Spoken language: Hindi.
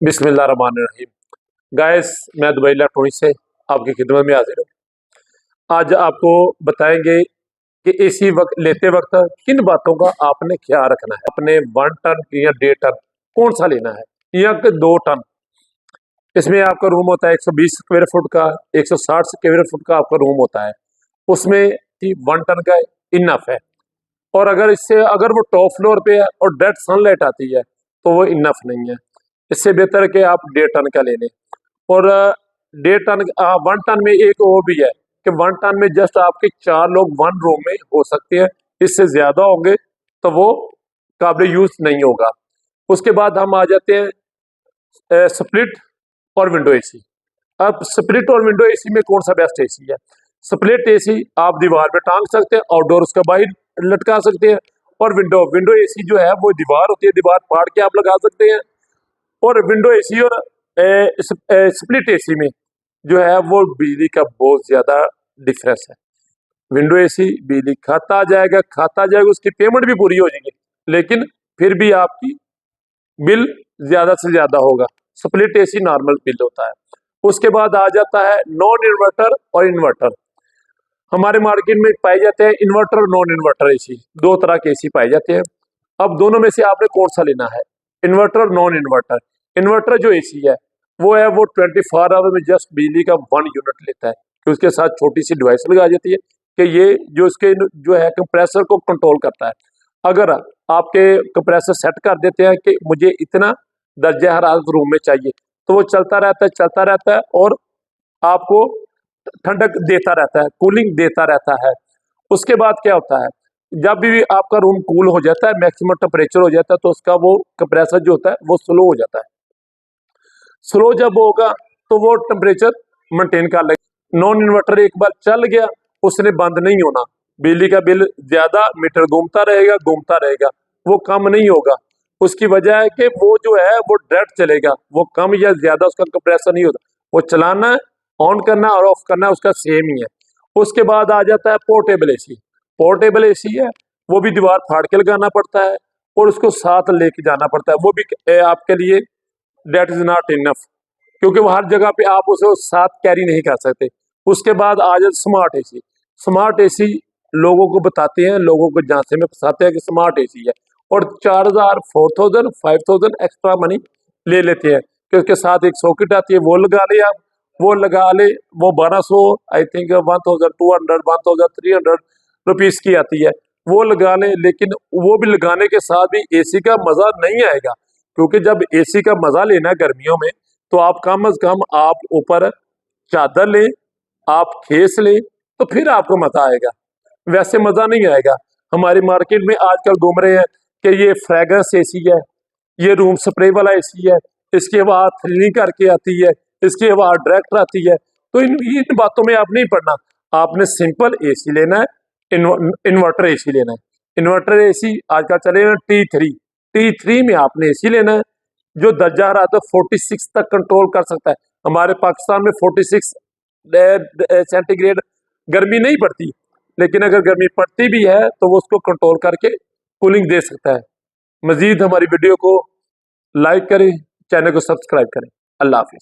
बिस्मिल्लाहिर्रहमानिर्रहीम। गाइस, मैं दुबई इलेक्ट्रॉनिक से आपकी खिदमत में हाजिर हूँ। आज आपको बताएंगे कि एसी लेते वक्त किन बातों का आपने ख्याल रखना है। अपने 1 टन या 1.5 टन कौन सा लेना है या 2 टन। इसमें आपका रूम होता है 120 स्क्वायर फुट का, 160 स्क्वायर फुट का आपका रूम होता है। उसमें 1 टन का इनफ है। और अगर वो टॉप फ्लोर पे है और डायरेक्ट सनलाइट आती है तो वो इनफ नहीं है। इससे बेहतर है कि आप 1.5 टन का ले लें। और 1.5 टन 1 टन में एक वो भी है कि 1 टन में जस्ट आपके 4 लोग 1 रूम में हो सकते हैं। इससे ज्यादा होंगे तो वो काबिल यूज नहीं होगा। उसके बाद हम आ जाते हैं स्प्लिट और विंडो एसी। अब स्प्लिट और विंडो एसी में कौन सा बेस्ट एसी है। स्प्लिट एसी आप दीवार पे टांग सकते हैं, आउटडोर उसका बाहर लटका सकते हैं। और विंडो एसी जो है वो दीवार होती है, दीवार फाड़ के आप लगा सकते हैं। और विंडो एसी और स्प्लिट एसी में जो है वो बिजली का बहुत ज्यादा डिफरेंस है। विंडो एसी बिजली खाता जाएगा, उसकी पेमेंट भी पूरी हो जाएगी, लेकिन फिर भी आपकी बिल ज्यादा से ज्यादा होगा। स्प्लिट एसी नॉर्मल बिल होता है। उसके बाद आ जाता है नॉन इन्वर्टर और इन्वर्टर। हमारे मार्केट में पाए जाते हैं इन्वर्टर और नॉन इन्वर्टर एसी, 2 तरह के एसी पाए जाते हैं। अब दोनों में से आपने कौन सा लेना है, इन्वर्टर और नॉन इन्वर्टर। इन्वर्टर जो एसी है वो 24 आवर में जस्ट बिजली का 1 यूनिट लेता है कि उसके साथ छोटी सी डिवाइस लगा जाती है कि ये जो इसके जो है कंप्रेसर को कंट्रोल करता है। अगर आपके कंप्रेसर सेट कर देते हैं कि मुझे इतना दर्जा हरारत रूम में चाहिए तो वो चलता रहता है और आपको ठंडक देता रहता है, कूलिंग देता रहता है। उसके बाद क्या होता है, जब भी आपका रूम कूल हो जाता है, मैक्सिमम टेम्परेचर हो जाता है, तो उसका वो कंप्रेसर जो होता है वो स्लो हो जाता है। स्लो जब होगा तो वो टेम्परेचर मेंटेन कर लेगा। नॉन इन्वर्टर एक बार चल गया उसने बंद नहीं होना, बिजली का बिल ज्यादा, मीटर घूमता रहेगा, वो कम नहीं होगा। उसकी वजह है कि वो जो है वो डायरेक्ट चलेगा, वो कम या ज्यादा उसका कंप्रेसर नहीं होता। वो चलाना है, ऑन करना और ऑफ करना उसका सेम ही है। उसके बाद आ जाता है पोर्टेबल एसी। पोर्टेबल एसी है वो भी दीवार फाड़ के लगाना पड़ता है और उसको साथ लेके जाना पड़ता है। वो भी आपके लिए डेट इज नॉट इनफ, क्योंकि वो हर जगह पे आप उसे साथ कैरी नहीं कर सकते। उसके बाद आ जाए स्मार्ट एसी। स्मार्ट एसी लोगों को बताते हैं, लोगों को झांसे में फंसाते हैं कि स्मार्ट एसी है और 4000 4000 5000 एक्स्ट्रा मनी ले लेते हैं कि उसके साथ एक सॉकेट आती है, वो लगा ले आप, वो लगा ले, वो 1200 आई थिंक 1200 1300 रुपीज की आती है, वो लगा ले। लेकिन वो भी लगाने के साथ भी एसी का मजा नहीं आएगा, क्योंकि जब एसी का मजा लेना है गर्मियों में तो आप कम अज कम आप ऊपर चादर लें, आप खेस लें, तो फिर आपको मजा आएगा, वैसे मजा नहीं आएगा। हमारी मार्केट में आजकल घूम रहे हैं कि ये फ्रेग्रेंस एसी है, ये रूम स्प्रे वाला एसी है, इसकी हवा थ्रिलिंग करके आती है, इसकी हवा डायरेक्ट आती है। तो इन बातों में आप नहीं पड़ना, आपने सिंपल एसी लेना है, इन्वर्टर एसी लेना है। इन्वर्टर एसी आजकल चले T3 में आपने एसी लेना है जो दर्जा रहा तो 46 तक कंट्रोल कर सकता है। हमारे पाकिस्तान में 46 सेंटीग्रेड गर्मी नहीं पड़ती, लेकिन अगर गर्मी पड़ती भी है तो वो उसको कंट्रोल करके कूलिंग दे सकता है। मजीद हमारी वीडियो को लाइक करें, चैनल को सब्सक्राइब करें। अल्लाह हाफिज।